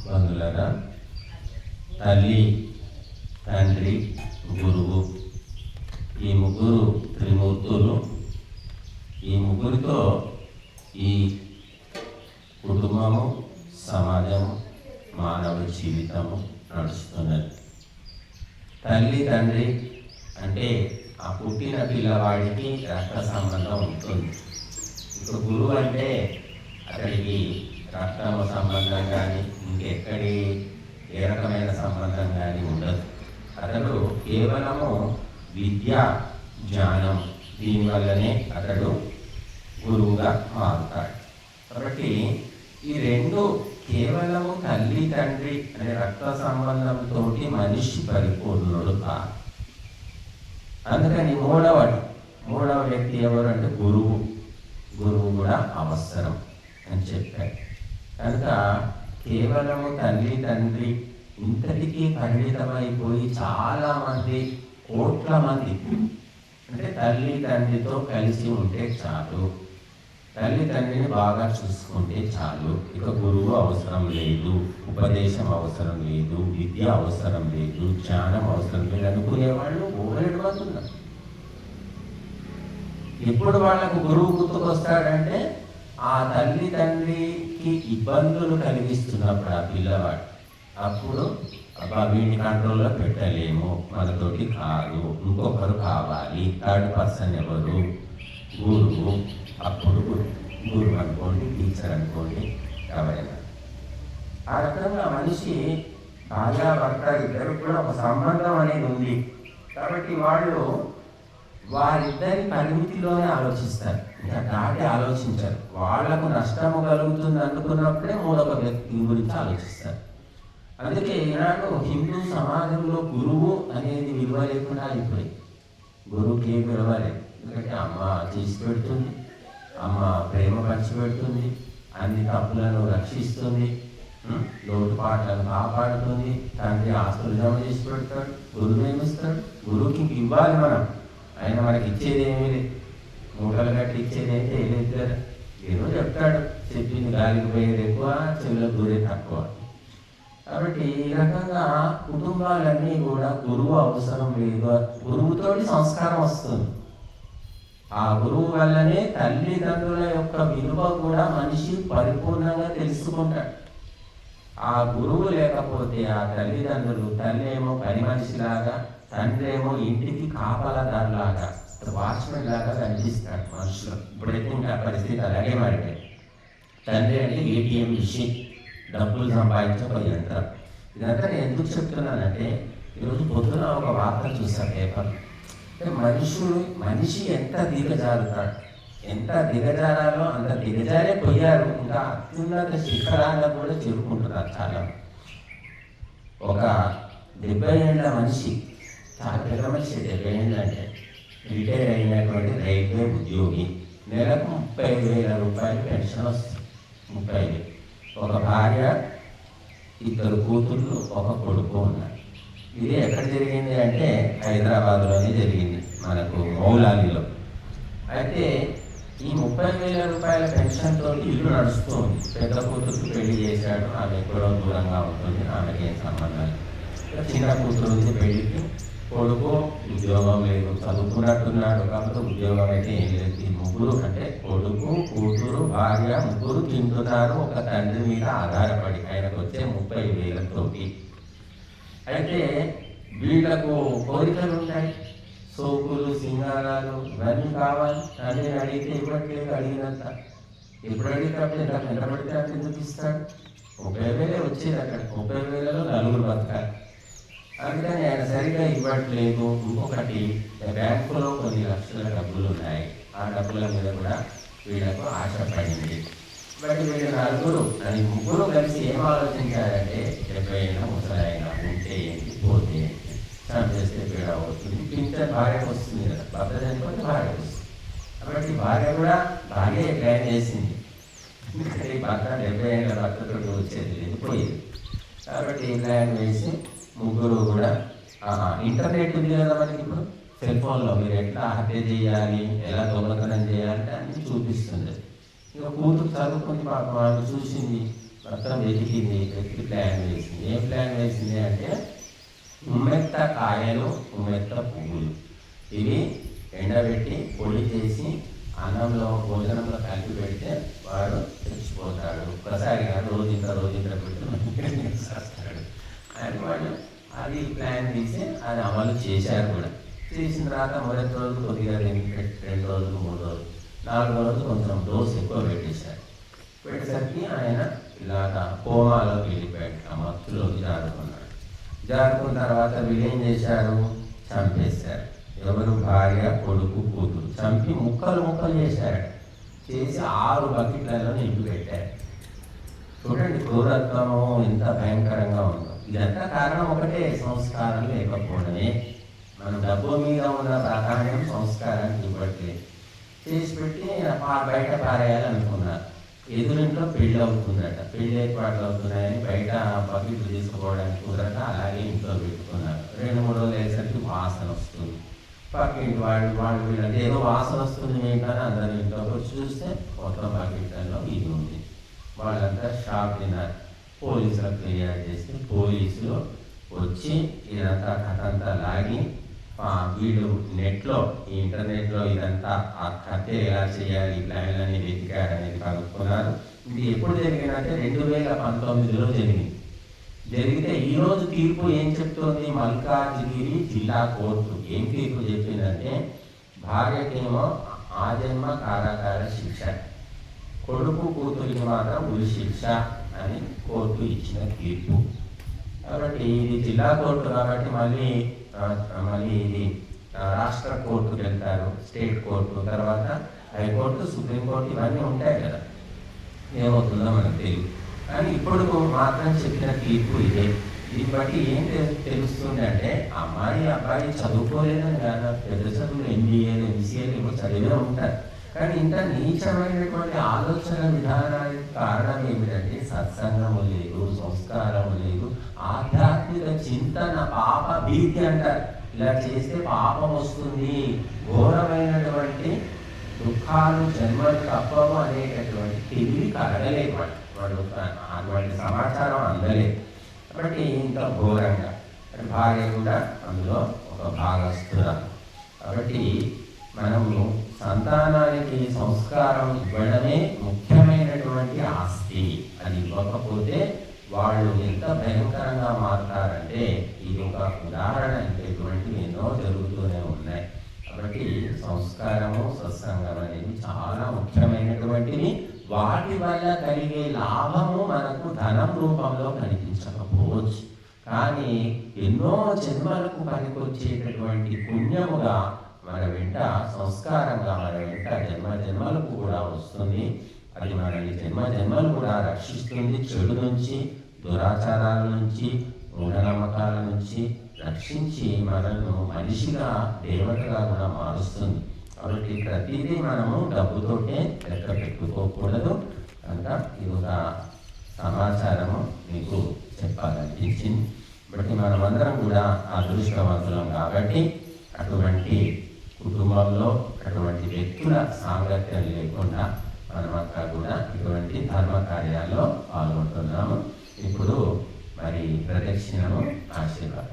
బంధువులారా, తల్లి, తండ్రి, గురువు, ఈ ముగ్గురు త్రిమూర్తులు. ఈ ముగ్గురితో ఈ కుటుంబము, సమాజము, మానవ జీవితము నడుస్తున్నది. తల్లి, తండ్రి అంటే ఆ పుట్టిన పిల్లవాడికి రక్త సంబంధం ఉంటుంది. ఇప్పుడు గురువు అంటే అతడికి రక్తము సంబంధం కానీ ఇంకెక్కడి ఏ రకమైన సంబంధం కానీ ఉండదు. అతడు కేవలము విద్య, జ్ఞానం, దీనివల్లనే అతడు గురువుగా మారుతాడు. కాబట్టి ఈ రెండు కేవలము తల్లి, తండ్రి అనే రక్త సంబంధంతో మనిషి పరిపూర్ణుడు కాదు. అందుకని మూడవ వ్యక్తి ఎవరు అంటే గురువు. గురువు కూడా అవసరం అని చెప్పాడు. కనుక కేవలము తల్లి, తండ్రి ఇంతటికీ పరిమితమైపోయి చాలామంది, కోట్ల మంది అంటే తల్లి, తండ్రితో కలిసి ఉంటే చాలు, తల్లి తండ్రిని బాగా చూసుకుంటే చాలు, ఇక గురువు అవసరం లేదు, ఉపదేశం అవసరం లేదు, విద్య అవసరం లేదు, జ్ఞానం అవసరం లేదు అనుకునేవాళ్ళు ఊరేడుతున్నారు. ఎప్పుడు వాళ్ళకు గురువు గుర్తుకొస్తాడంటే ఆ తల్లి తండ్రికి ఇబ్బందులు కలిగిస్తున్నప్పుడు ఆ పిల్లవాడు, అప్పుడు అబ్బా వీడిని కంట్రోల్లో పెట్టలేము, మనతోటి కాదు, ఇంకొకరు కావాలి, థర్డ్ పర్సన్ ఎవరు, గురువు. అప్పుడు గురువు అనుకోండి, టీచర్ అనుకోండి, ఎవరైనా. ఆ రకంగా మనిషి భార్యాభర్త ఇద్దరు కూడా ఒక సంబంధం అనేది ఉంది. కాబట్టి వాళ్ళు వారిద్దరి పరిమితిలోనే ఆలోచిస్తారు, ఇంకా దాటి ఆలోచించారు. వాళ్లకు నష్టము కలుగుతుంది అనుకున్నప్పుడే మూడొక వ్యక్తి గురించి ఆలోచిస్తారు. అందుకే ఈనాడు హిందూ సమాజంలో గురువు అనేది విలువ లేకుండా అయిపోయింది. గురువుకి ఏ విలువ లేదు. ఎందుకంటే అమ్మ చేసి పెడుతుంది, అమ్మ ప్రేమ పంచిపెడుతుంది, అన్ని తప్పులను రక్షిస్తుంది, లోటుపాట్లను కాపాడుతుంది, తండ్రి ఆస్తులు జమ చేసి పెడతాడు, గురువు ఏమిస్తాడు? గురువుకి ఇవ్వాలి మనం, ఆయన మనకి ఇచ్చేది ఏమీ లేదు. మూటలు కట్టి ఇచ్చేది అయితే ఏలేదు కదా. ఏదో చెప్తాడు, చెప్పింది గాలికి పోయేది ఎక్కువ, చెవులకు దూరే తక్కువ. కాబట్టి ఈ రకంగా కుటుంబాలన్నీ కూడా గురువు అవసరం లేదు. గురువుతోటి సంస్కారం వస్తుంది. ఆ గురువు వల్లనే తల్లిదండ్రుల యొక్క విలువ కూడా మనిషి పరిపూర్ణంగా తెలుసుకుంటాడు. ఆ గురువు లేకపోతే ఆ తల్లిదండ్రులు, తల్లి ఏమో పని మనిషిలాగా, తండ్రి ఏమో ఇంటికి కాపలాదారులాగా, వాచ్మెన్ లాగా కనిపిస్తాడు మనుషులు. ఇప్పుడైతే ఇంకా పరిస్థితి అలాగే మారిపోయి. తండ్రి అంటే ఏటీఎం మిషన్, డబ్బులు సంపాదించే ఒక యంత్రం. ఇదంతా నేను ఎందుకు చెప్తున్నానంటే, ఈరోజు పొద్దున ఒక వార్త చూసాను పేపర్. మనిషి ఎంత దిగజారుతాడు, ఎంత దిగజారాలో అంత దిగజారే పోయారు. ఇంకా అత్యున్నత శిఖరాలను కూడా చేరుకుంటున్నారు చాలా. ఒక 70 ఏళ్ళ మనిషి, చాలా పెద్ద మనిషి, 70 ఏళ్ళు అంటే రిటైర్ అయినటువంటి రైల్వే ఉద్యోగి, నెలకు 30,000 రూపాయలు పెన్షన్ వస్తుంది. 30,000. ఒక భార్య, 2 కూతుళ్ళు, ఒక కొడుకు ఉన్నారు. ఇది ఎక్కడ జరిగింది అంటే హైదరాబాద్లోనే జరిగింది, మనకు మౌలాలిలో. అయితే ఈ 30,000 రూపాయల పెన్షన్ తోటి ఇల్లు నడుస్తుంది. పెద్ద కూతురుకి పెళ్లి చేశాడు, ఆమె ఎక్కడో దూరంగా ఉంటుంది, ఆమెకి ఏం సంబంధం. చిన్న కూతురు ఉంది పెళ్లికి, కొడుకు ఉద్యోగం లేదు, చదువుకున్నట్టున్నాడు కాకపోతే ఉద్యోగం అయితే ఏం లేదు. ఈ ముగ్గురు అంటే కొడుకు, కూతురు, భార్య ముగ్గురు తింటున్నారు ఒక తండ్రి మీద ఆధారపడి, ఆయనకు వచ్చే 30,000 అయితే వీళ్లకు కోరికలు ఉంటాయి, సోకులు, సింగారాలు ఇవన్నీ కావాలి. తండ్రిని అడిగితే ఇవ్వట్లేదు, అడిగినంత. ఎప్పుడు అడిగినప్పుడు ఎంత పడితే అంత ఎందుకు ఇస్తాడు? 30,000 వచ్చేది అక్కడ. 30,000లో 4 బతకాలి. అందుకని ఆయన సరిగ్గా ఇవ్వట్లేదు. ఇంకొకటి, బ్యాంకులో కొన్ని లక్షల డబ్బులు ఉన్నాయి, ఆ డబ్బుల మీద కూడా వీళ్ళకు ఆశ పడింది. బట్ వీళ్ళు ముగ్గురు కలిసి ఏం ఆలోచించారంటే, 70 అయినా 30 అయినా ఉంటే ఏంటి, పోతే ఏంటి, చంపేస్తే పీడ అవుతుంది, పింఛన్ భార్యకు వస్తుంది కదా, భర్త చనిపోతే భార్యకు వస్తుంది. కాబట్టి భార్య కూడా భార్య ప్లాన్ చేసింది, ఎందుకంటే భర్త 70 ఏళ్ళ భర్తతో వచ్చేది లేదు, పోయేది. కాబట్టి ప్లాన్ వేసి ముగ్గురు కూడా ఇంటర్నెట్ ఉంది కదా మనకి, ఇప్పుడు సెల్ ఫోన్లో మీరు ఎట్లా హత్య చేయాలి, ఎలా దొంగతనం చేయాలి అన్నీ చూపిస్తుంది. ఇక కూతురు చదువుకుంది, పాపం ఆమె చూసింది, మొత్తం వెతికి ప్లాన్ వేసింది. ఏం ప్లాన్ వేసింది అంటే ఉమ్మెత్త కాయలు, ఉమ్మెత్త పువ్వులు ఇవి ఎండబెట్టి పొడి చేసి అన్నంలో భోజనంలో కలిపి పెడితే వాడు తెచ్చిపోతాడు. ఒక్కసారిగా రోజు ఇంత పెట్టి వస్తాడు అని వాడు అది ప్లాన్ తీసి అది అమలు చేశారు కూడా. చేసిన తర్వాత మొదటి రోజు కొద్దిగా 2 రోజులు 3 రోజులు 4వ రోజు కొంచెం డోస్ ఎక్కువ పెట్టేశారు. పెట్టేసరికి ఆయన ఇలాగా కోమాలోకి వెళ్ళిపోయాడు, ఆ మత్తులోకి జారుకున్న తర్వాత వీళ్ళు ఏం చేశారు, చంపేశారు. ఎవరు, భార్య, కొడుకు, కూతురు చంపి ముక్కలు చేశారు. చేసి 6 బకెట్లలో నింపి పెట్టారు. చూడండి క్రూరత్వము ఎంత భయంకరంగా ఉందో. ఇదంతా కారణం ఒకటే, సంస్కారం లేకపోవడమే. మన డబ్బు మీద ఉన్న ప్రాధాన్యం సంస్కారానికి ఇవ్వట్లేదు. చేసి పెట్టి బయట పారేయాలనుకున్నారు. ఎదురింట్లో పెళ్ళి అవుతుందట, పెళ్ళి ఏర్పాట్లు అవుతున్నాయని బయట బకెట్లు తీసుకోవడానికి కుదరక అలాగే ఇంట్లో పెట్టుకున్నారు. 2-3 రోజులు అయ్యేసరికి వాసన వస్తుంది. పక్కింటి వాళ్ళు వీళ్ళకి ఏదో వాసన వస్తుంది ఏంటని అందరూ ఇంట్లోకి వచ్చి చూస్తే మొత్తం బకెట్లలో ఇది ఉంది. వాళ్ళంతా షాక్ తిన్నారు. పోలీసులకు ఫిర్యాదు చేస్తే పోలీసులు వచ్చి ఇదంతా కథ అంతా లాగి వీళ్ళు నెట్లో, ఈ ఇంటర్నెట్లో ఇదంతా ఆ కథ ఎలా చేయాలి, ప్లాన్లన్నీ వెతికారనేది కనుక్కున్నారు. ఇది ఎప్పుడు జరిగిందంటే 2019లో జరిగితే ఈరోజు తీర్పు ఏం చెప్తోంది, మల్కాజ్గిరి జిల్లా కోర్టు ఏం తీర్పు చెప్పిందంటే భార్యకేమో ఆజన్మ కారాగార శిక్ష, కొడుకు కూతురికి మాత్రం ఉరి శిక్ష అని కోర్టు ఇచ్చిన తీర్పు. కాబట్టి ఇది జిల్లా కోర్టు కాబట్టి మళ్ళీ ఇది రాష్ట్ర కోర్టుకు వెళ్తారు, స్టేట్ కోర్టు, తర్వాత హైకోర్టు, సుప్రీంకోర్టు ఇవన్నీ ఉంటాయి కదా. ఏమవుతుందో మనకు తెలియదు. కానీ ఇప్పుడు మాత్రం చెప్పిన తీర్పు ఇదే. దీన్ని బట్టి ఏం తెలుస్తుంది అంటే అమ్మాయి అబ్బాయి చదువుకోలేదని కాదు, పెద్ద చదువులు MBAలు MCAలు ఏమో చదివే ఉంటారు. కానీ ఇంత నీచమైనటువంటి ఆలోచన విధానానికి కారణం ఏమిటంటే సత్సంగము లేదు, సంస్కారము లేదు, ఆధ్యాత్మిక చింతన, పాప భీతి అంటారు. ఇలా చేస్తే పాపం వస్తుంది, ఘోరమైనటువంటి దుఃఖాలు జన్మలు తప్పవు అనేటటువంటి తెలివి కలగలేదు అటువంటి సమాచారం అందలేదు. కాబట్టి ఇంత ఘోరంగా భార్య కూడా అందులో ఒక భాగస్తున్నారు. కాబట్టి మనము సంతానానికి సంస్కారం ఇవ్వడమే ముఖ్యమైనటువంటి ఆస్తి. అది ఇవ్వకపోతే వాళ్ళు ఎంత భయంకరంగా మారుతారంటే ఇది ఒక ఉదాహరణ. ఇటువంటివి ఎన్నో జరుగుతూనే ఉన్నాయి. కాబట్టి సంస్కారము, సత్సంగం అనేవి చాలా ముఖ్యమైనటువంటివి. వాటి వల్ల కలిగే లాభము మనకు ధనం రూపంలో కనిపించకపోవచ్చు, కానీ ఎన్నో జన్మలకు పనికొచ్చేటటువంటి పుణ్యముగా మన వెంట, సంస్కారంగా మన వెంట జన్మలకు కూడా వస్తుంది. అది మనల్ని జన్మలు కూడా రక్షిస్తుంది. చెడు నుంచి, దురాచారాల నుంచి, మూఢనమ్మకాల నుంచి రక్షించి మనల్ని మనిషిగా, దేవతగా కూడా మారుస్తుంది. కాబట్టి ప్రతిదీ మనము డబ్బుతోటే లెక్క పెట్టుకోకూడదు. కనుక ఇది ఒక సమాచారము మీకు చెప్పాలనిపించింది. బట్టి మనమందరం కూడా అదృష్టవంతులం కాబట్టి అటువంటి కుటుంబంలో అటువంటి వ్యక్తుల సాంగత్యం లేకుండా మనమంతా కూడా ఇటువంటి ధర్మ కార్యాల్లో పాల్గొంటున్నాము. ఇప్పుడు మరి ప్రదక్షిణము ఆశీర్వాదం.